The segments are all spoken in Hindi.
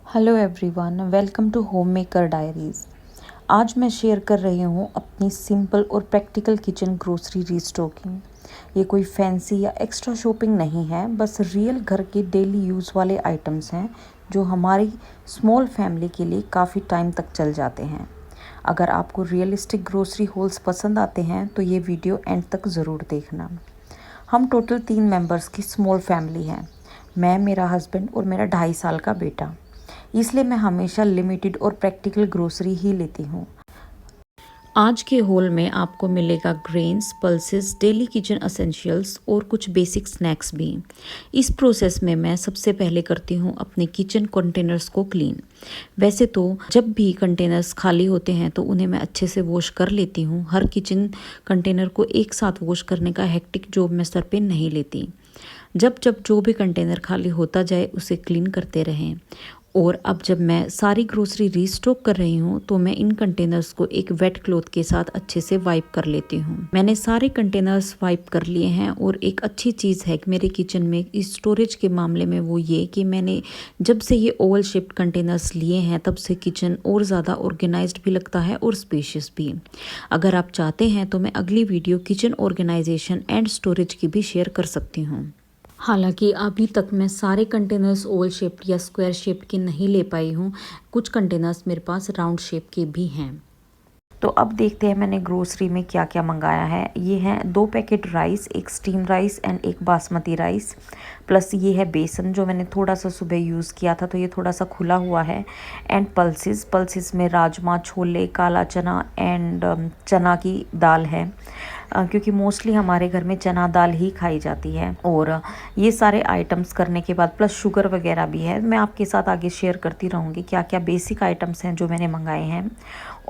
Hello everyone, welcome to home maker diaries. आज मैं शेयर कर रही हूँ अपनी सिंपल और प्रैक्टिकल किचन ग्रोसरी रीस्टॉकिंग। ये कोई फैंसी या एक्स्ट्रा शॉपिंग नहीं है, बस रियल घर के डेली यूज़ वाले आइटम्स हैं जो हमारी स्मॉल फैमिली के लिए काफ़ी टाइम तक चल जाते हैं। अगर आपको रियलिस्टिक ग्रोसरी हॉल्स पसंद आते हैं तो ये वीडियो एंड तक ज़रूर देखना। हम टोटल 3 मेंबर्स की स्मॉल फैमिली हैं। मैं, मेरा हस्बैंड और मेरा 2.5 साल का बेटा। इसलिए मैं हमेशा लिमिटेड और प्रैक्टिकल ग्रोसरी ही लेती हूँ। आज के हॉल में आपको मिलेगा grains, pulses, daily kitchen essentials और कुछ बेसिक स्नैक्स भी। इस प्रोसेस में मैं सबसे पहले करती हूँ अपने किचन कंटेनर्स को क्लीन। वैसे तो जब भी कंटेनर्स खाली होते हैं तो उन्हें मैं अच्छे से वॉश कर लेती हूँ। हर किचन कंटेनर को एक साथ वॉश करने का हेक्टिक जॉब मैं सर पे नहीं लेती। जब जब जो भी कंटेनर खाली होता जाए उसे क्लीन करते रहें। और अब जब मैं सारी ग्रोसरी रीस्टॉक कर रही हूँ तो मैं इन कंटेनर्स को एक वेट क्लॉथ के साथ अच्छे से वाइप कर लेती हूँ। मैंने सारे कंटेनर्स वाइप कर लिए हैं। और एक अच्छी चीज़ है कि मेरे किचन में इस स्टोरेज के मामले में वो ये कि मैंने जब से ये ओवल शेप्ड कंटेनर्स लिए हैं तब से किचन और ज़्यादा ऑर्गेनाइज्ड भी लगता है और स्पेशियस भी। अगर आप चाहते हैं तो मैं अगली video kitchen organisation and storage की भी शेयर कर सकती हूँ। हालांकि अभी तक मैं सारे कंटेनर्स ओवल शेप्ड या स्क्वायर शेप्ड के नहीं ले पाई हूँ। कुछ कंटेनर्स मेरे पास राउंड शेप के भी हैं। तो अब देखते हैं मैंने ग्रोसरी में क्या क्या मंगाया है। ये हैं 2 पैकेट राइस, एक स्टीम राइस एंड एक बासमती राइस, प्लस ये है बेसन जो मैंने थोड़ा सा सुबह यूज़ किया था तो ये थोड़ा सा खुला हुआ है। एंड पल्सेस में राजमा, छोले, काला चना एंड चना की दाल है। क्योंकि मोस्टली हमारे घर में चना दाल ही खाई जाती है। और ये सारे आइटम्स करने के बाद प्लस शुगर वगैरह भी है। मैं आपके साथ आगे शेयर करती रहूँगी क्या क्या बेसिक आइटम्स हैं जो मैंने मंगाए हैं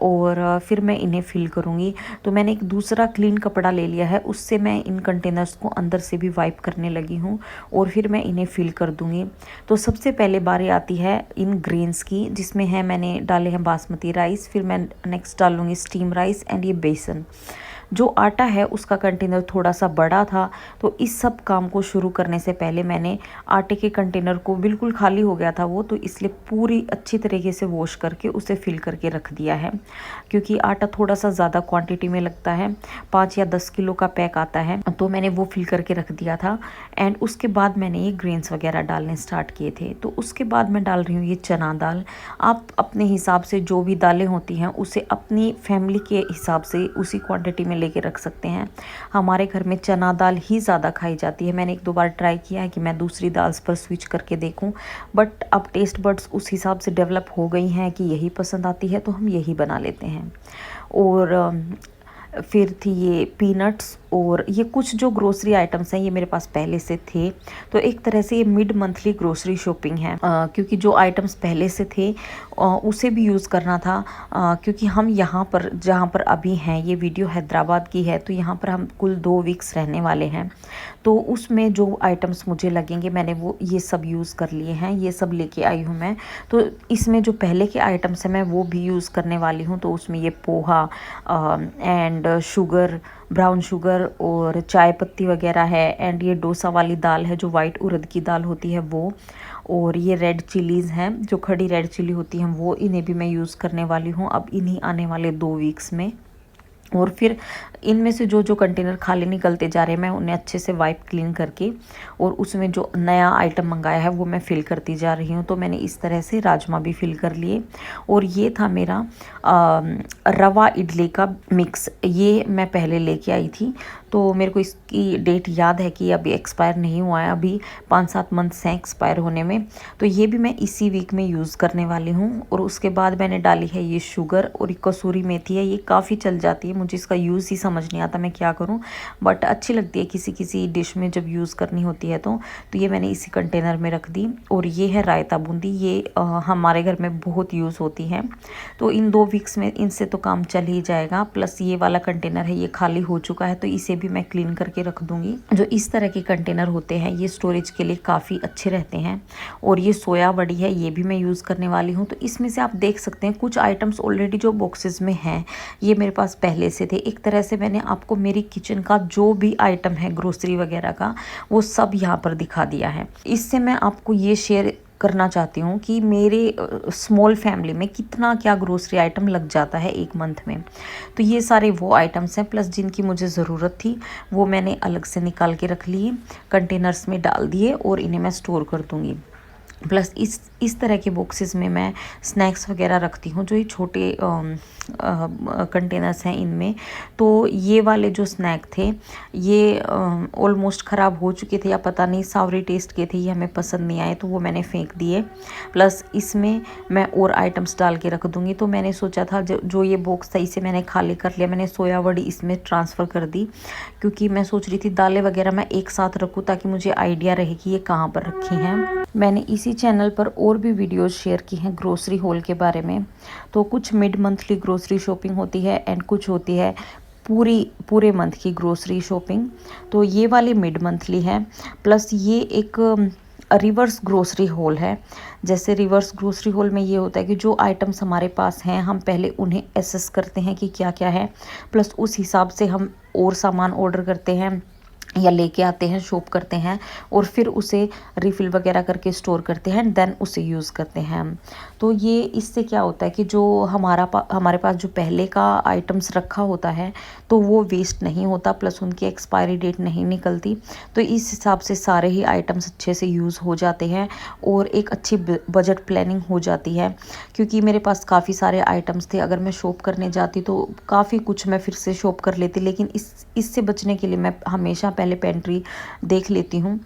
और फिर मैं इन्हें फिल करूँगी। तो मैंने एक दूसरा क्लीन कपड़ा ले लिया है, उससे मैं इन कंटेनर्स को अंदर से भी वाइप करने लगी हूँ और फिर मैं इन्हें फिल कर दूँगी। तो सबसे पहले बारी आती है इन ग्रेन्स की, जिसमें है मैंने डाले हैं बासमती राइस, फिर मैं नेक्स्ट डालूँगी स्टीम राइस एंड ये बेसन। जो आटा है उसका कंटेनर थोड़ा सा बड़ा था तो इस सब काम को शुरू करने से पहले मैंने आटे के कंटेनर को, बिल्कुल खाली हो गया था वो, तो इसलिए पूरी अच्छी तरीके से वॉश करके उसे फिल करके रख दिया है। क्योंकि आटा थोड़ा सा ज़्यादा क्वांटिटी में लगता है, 5 या 10 किलो का पैक आता है, तो मैंने वो फिल करके रख दिया था। एंड उसके बाद मैंने ये ग्रेन्स वगैरह डालने स्टार्ट किए थे। तो उसके बाद मैं डाल रही हूँ ये चना दाल। आप अपने हिसाब से जो भी दालें होती हैं उसे अपनी फैमिली के हिसाब से उसी क्वांटिटी में लेके रख सकते हैं। हमारे घर में चना दाल ही ज़्यादा खाई जाती है। मैंने 1-2 बार ट्राई किया है कि मैं दूसरी दाल पर स्विच करके देखूं, बट अब टेस्ट बड्स उस हिसाब से डेवलप हो गई हैं कि यही पसंद आती है तो हम यही बना लेते हैं। और फिर थी ये पीनट्स, और ये कुछ जो ग्रोसरी आइटम्स हैं ये मेरे पास पहले से थे। तो एक तरह से ये मिड मंथली ग्रोसरी शॉपिंग है, क्योंकि जो आइटम्स पहले से थे उसे भी यूज़ करना था। क्योंकि हम यहाँ पर जहाँ पर अभी हैं, ये वीडियो हैदराबाद की है, तो यहाँ पर हम कुल 2 वीक्स रहने वाले हैं। तो उसमें जो आइटम्स मुझे लगेंगे मैंने वो ये सब यूज़ कर लिए हैं, ये सब लेके आई हूँ मैं। तो इसमें जो पहले के आइटम्स हैं मैं वो भी यूज़ करने वाली हूँ। तो उसमें ये poha and sugar, brown sugar और चाय पत्ती वगैरह है। एंड ये डोसा वाली दाल है जो वाइट उड़द की दाल होती है वो। और ये रेड चिलीज़ हैं जो खड़ी रेड चिली होती हैं वो, इन्हें भी मैं यूज़ करने वाली हूँ अब इन्हीं आने वाले 2 वीक्स में। और फिर इनमें से जो जो कंटेनर खाली निकलते जा रहे हैं मैं उन्हें अच्छे से वाइप क्लीन करके और उसमें जो नया आइटम मंगाया है वो मैं फ़िल करती जा रही हूँ। तो मैंने इस तरह से राजमा भी फ़िल कर लिए। और ये था मेरा रवा इडली का मिक्स, ये मैं पहले लेके आई थी। तो मेरे को इसकी डेट याद है कि अभी एक्सपायर नहीं हुआ है, अभी 5-7 मंथ्स हैं एक्सपायर होने में। तो ये भी मैं इसी वीक में यूज़ करने वाली हूँ। और उसके बाद मैंने डाली है ये शुगर, और कसूरी मेथी है, ये काफ़ी चल जाती है, मुझे इसका यूज़ ही समझ नहीं आता मैं क्या करूं, बट अच्छी लगती है किसी किसी डिश में जब यूज़ करनी होती है तो ये मैंने इसी कंटेनर में रख दी। और ये है रायता बूंदी, ये हमारे घर में बहुत यूज़ होती है। तो इन 2 वीक्स में इनसे तो काम चल ही जाएगा। प्लस ये वाला कंटेनर है ये खाली हो चुका है तो इसे भी मैं क्लीन करके रख दूँगी। जो इस तरह के कंटेनर होते हैं ये स्टोरेज के लिए काफ़ी अच्छे रहते हैं। और ये सोया बड़ी है, ये भी मैं यूज़ करने वाली हूँ। तो इसमें से आप देख सकते हैं कुछ आइटम्स ऑलरेडी जो बॉक्सेस में हैं ये मेरे पास पहले से थे। एक तरह से मैंने आपको मेरी किचन का जो भी आइटम है ग्रोसरी वगैरह का वो सब यहाँ पर दिखा दिया है। इससे मैं आपको ये शेयर करना चाहती हूँ कि मेरे स्मॉल फैमिली में कितना क्या ग्रोसरी आइटम लग जाता है एक मंथ में। तो ये सारे वो आइटम्स हैं, प्लस जिनकी मुझे ज़रूरत थी वो मैंने अलग से निकाल के रख लिए, कंटेनर्स में डाल दिए और इन्हें मैं स्टोर कर दूँगी। प्लस इस तरह के बॉक्सेस में मैं स्नैक्स वगैरह रखती हूँ, जो ये छोटे कंटेनर्स हैं इनमें। तो ये वाले जो स्नैक थे ये ऑलमोस्ट ख़राब हो चुके थे, या पता नहीं सावरी टेस्ट के थे, ये हमें पसंद नहीं आए, तो वो मैंने फेंक दिए। प्लस इसमें मैं और आइटम्स डाल के रख दूँगी। तो मैंने सोचा था जो ये बॉक्स था इसे मैंने खाली कर लिया, मैंने सोया वड़ी इसमें ट्रांसफ़र कर दी, क्योंकि मैं सोच रही थी दालें वगैरह मैं एक साथ रखूँ ताकि मुझे आइडिया रहे कि ये कहाँ पर रखी हैं। मैंने इसी चैनल पर और भी वीडियोस शेयर की हैं ग्रोसरी हॉल के बारे में। तो कुछ मिड मंथली ग्रोसरी शॉपिंग होती है एंड कुछ होती है पूरे मंथ की ग्रोसरी शॉपिंग। तो ये वाली मिड मंथली है। प्लस ये एक रिवर्स ग्रोसरी हॉल है। जैसे रिवर्स ग्रोसरी हॉल में ये होता है कि जो आइटम्स हमारे पास हैं हम पहले उन्हें एसेस करते हैं कि क्या क्या है, प्लस उस हिसाब से हम और सामान ऑर्डर करते हैं या लेके आते हैं, शॉप करते हैं, और फिर उसे रिफ़िल वगैरह करके स्टोर करते हैं, देन उसे यूज़ करते हैं हम। तो ये इससे क्या होता है कि जो हमारे पास जो पहले का आइटम्स रखा होता है तो वो वेस्ट नहीं होता, प्लस उनकी एक्सपायरी डेट नहीं निकलती। तो इस हिसाब से सारे ही आइटम्स अच्छे से यूज़ हो जाते हैं और एक अच्छी बजट प्लानिंग हो जाती है। क्योंकि मेरे पास काफ़ी सारे आइटम्स थे, अगर मैं शॉप करने जाती तो काफ़ी कुछ मैं फिर से शॉप कर लेती, लेकिन इससे बचने के लिए मैं हमेशा पहले पेंट्री देख लेती हूँ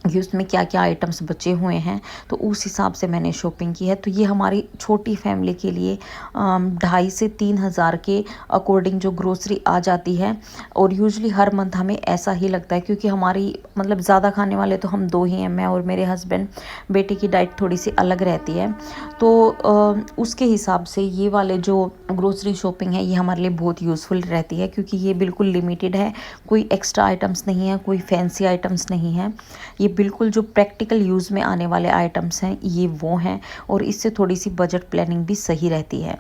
कि उसमें क्या क्या आइटम्स बचे हुए हैं, तो उस हिसाब से मैंने शॉपिंग की है। तो ये हमारी छोटी फैमिली के लिए 2,500 से 3,000 के अकॉर्डिंग जो ग्रोसरी आ जाती है। और यूजुअली हर मंथ हमें ऐसा ही लगता है, क्योंकि हमारी मतलब ज़्यादा खाने वाले तो हम 2 ही हैं, मैं और मेरे हस्बैंड। बेटे की डाइट थोड़ी सी अलग रहती है, तो उसके हिसाब से ये वाले जो ग्रोसरी शॉपिंग है ये हमारे लिए बहुत यूज़फुल रहती है, क्योंकि ये बिल्कुल लिमिटेड है, कोई एक्स्ट्रा आइटम्स नहीं है, कोई फैंसी आइटम्स नहीं है। ये बिल्कुल जो प्रैक्टिकल यूज़ में आने वाले आइटम्स हैं ये वो हैं, और इससे थोड़ी सी बजट प्लानिंग भी सही रहती है।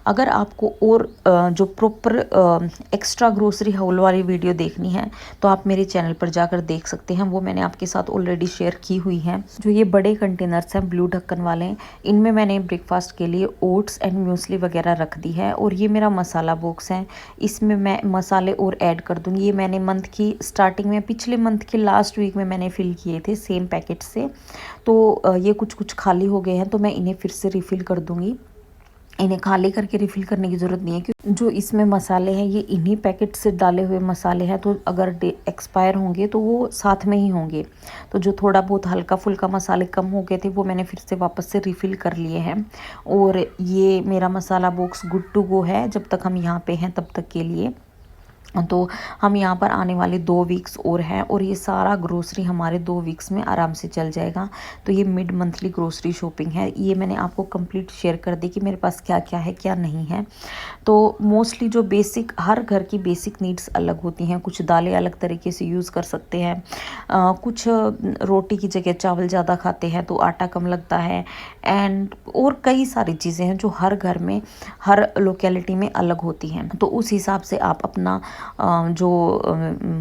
अगर आपको और जो प्रॉपर एक्स्ट्रा ग्रोसरी हॉल वाली वीडियो देखनी है तो आप मेरे चैनल पर जाकर देख सकते हैं, वो मैंने आपके साथ ऑलरेडी शेयर की हुई है। जो ये बड़े कंटेनर्स हैं ब्लू ढक्कन वाले, इनमें मैंने ब्रेकफास्ट के लिए ओट्स एंड म्यूसली वगैरह रख दी है। और ये मेरा मसाला बॉक्स है, इसमें मैं मसाले और ऐड कर दूँगी। ये मैंने मंथ की स्टार्टिंग में, पिछले मंथ के लास्ट वीक में मैंने फिल किए थे सेम पैकेट से। तो ये कुछ खाली हो गए हैं, तो मैं इन्हें फिर से रिफ़िल कर दूँगी। इन्हें खाली करके रिफ़िल करने की ज़रूरत नहीं है, क्योंकि जो इसमें मसाले हैं ये इन्हीं पैकेट से डाले हुए मसाले हैं, तो अगर एक्सपायर होंगे तो वो साथ में ही होंगे। तो जो थोड़ा बहुत हल्का फुल्का मसाले कम हो गए थे वो मैंने फिर से वापस से रिफ़िल कर लिए हैं। और ये मेरा मसाला बॉक्स गुड टू गो है जब तक हम यहाँ पे हैं तब तक के लिए। तो हम यहाँ पर आने वाले 2 वीक्स और हैं, और ये सारा ग्रोसरी हमारे 2 वीक्स में आराम से चल जाएगा। तो ये मिड मंथली ग्रोसरी शॉपिंग है, ये मैंने आपको कंप्लीट शेयर कर दी कि मेरे पास क्या क्या है क्या नहीं है। तो मोस्टली जो बेसिक, हर घर की बेसिक नीड्स अलग होती हैं। कुछ दालें अलग तरीके से यूज़ कर सकते हैं, कुछ रोटी की जगह चावल ज़्यादा खाते हैं तो आटा कम लगता है, एंड और कई सारी चीज़ें हैं जो हर घर में, हर लोकेलिटी में अलग होती हैं। तो उस हिसाब से आप अपना जो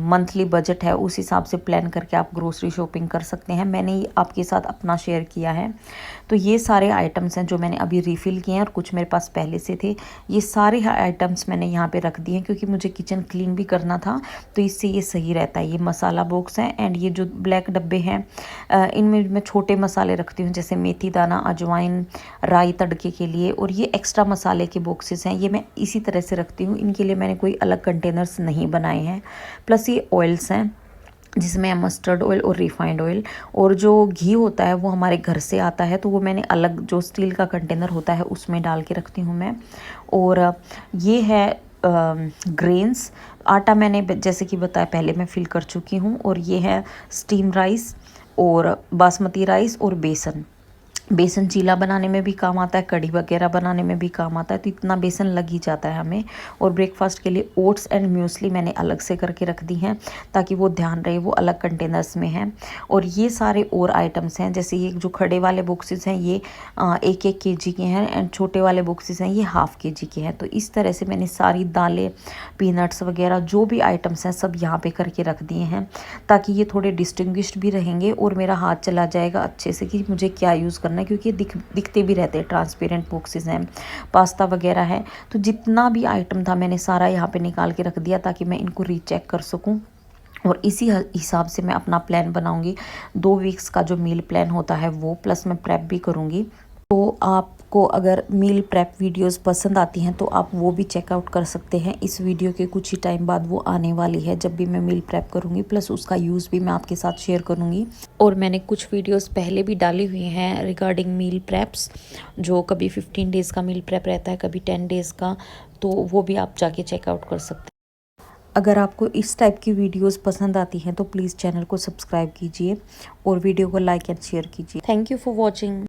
मंथली बजट है उस हिसाब से प्लान करके आप ग्रोसरी शॉपिंग कर सकते हैं। मैंने आपके साथ अपना शेयर किया है। तो ये सारे आइटम्स हैं जो मैंने अभी रिफ़िल किए हैं, और कुछ मेरे पास पहले से थे। ये सारे आइटम्स मैंने यहाँ पे रख दिए हैं क्योंकि मुझे किचन क्लीन भी करना था, तो इससे ये सही रहता है। ये मसाला बॉक्स है, एंड ये जो ब्लैक डब्बे हैं इनमें मैं छोटे मसाले रखती हूँ, जैसे मेथी दाना, अजवाइन, राई तड़के के लिए। और ये एक्स्ट्रा मसाले के बॉक्सेस हैं, ये मैं इसी तरह से रखती हूँ। इनके लिए मैंने कोई अलग कंटेनर्स नहीं बनाए हैं। प्लस ये ऑयल्स हैं जिसमें मस्टर्ड ऑयल और रिफाइंड ऑयल, और जो घी होता है वो हमारे घर से आता है, तो वो मैंने अलग जो स्टील का कंटेनर होता है उसमें डाल के रखती हूँ मैं। और ये है ग्रेन्स, आटा मैंने जैसे कि बताया पहले मैं फिल कर चुकी हूँ। और ये है स्टीम राइस और बासमती राइस और बेसन। बेसन चीला बनाने में भी काम आता है, कढ़ी वगैरह बनाने में भी काम आता है, तो इतना बेसन लग ही जाता है हमें। और ब्रेकफास्ट के लिए ओट्स एंड म्यूसली मैंने अलग से करके रख दी हैं ताकि वो ध्यान रहे वो अलग कंटेनर्स में हैं। और ये सारे और आइटम्स हैं, जैसे ये जो खड़े वाले बॉक्सेस हैं ये 1-1 केजी के हैं एंड छोटे वाले बॉक्सेस हैं ये 1/2 केजी के हैं। तो इस तरह से मैंने सारी दालें, पीनट्स वगैरह जो भी आइटम्स हैं सब यहाँ पे करके रख दिए हैं ताकि ये थोड़े डिस्टिंग्विश्ड भी रहेंगे और मेरा हाथ चला जाएगा अच्छे से कि मुझे क्या यूज़ करना है, क्योंकि दिखते भी रहते हैं, ट्रांसपेरेंट बॉक्सेस हैं, पास्ता वगैरह है। तो जितना भी आइटम था मैंने सारा यहाँ पे निकाल के रख दिया ताकि मैं इनको रीचेक कर सकूँ। और इसी हिसाब से मैं अपना प्लान बनाऊंगी। 2 वीक्स का जो मील प्लान होता है वो, प्लस मैं प्रेप भी करूंगी। तो आपको अगर मील प्रेप वीडियोस पसंद आती हैं तो आप वो भी चेकआउट कर सकते हैं। इस वीडियो के कुछ ही टाइम बाद वो आने वाली है जब भी मैं मील प्रेप करूँगी, प्लस उसका यूज़ भी मैं आपके साथ शेयर करूँगी। और मैंने कुछ वीडियोस पहले भी डाली हुई हैं रिगार्डिंग मील प्रेप्स, जो कभी 15 डेज़ का मील प्रेप रहता है, कभी 10 डेज़ का, तो वो भी आप जाके चेकआउट कर सकते हैं। अगर आपको इस टाइप की वीडियोस पसंद आती हैं तो प्लीज़ चैनल को सब्सक्राइब कीजिए और वीडियो को लाइक एंड शेयर कीजिए। Thank you for watching.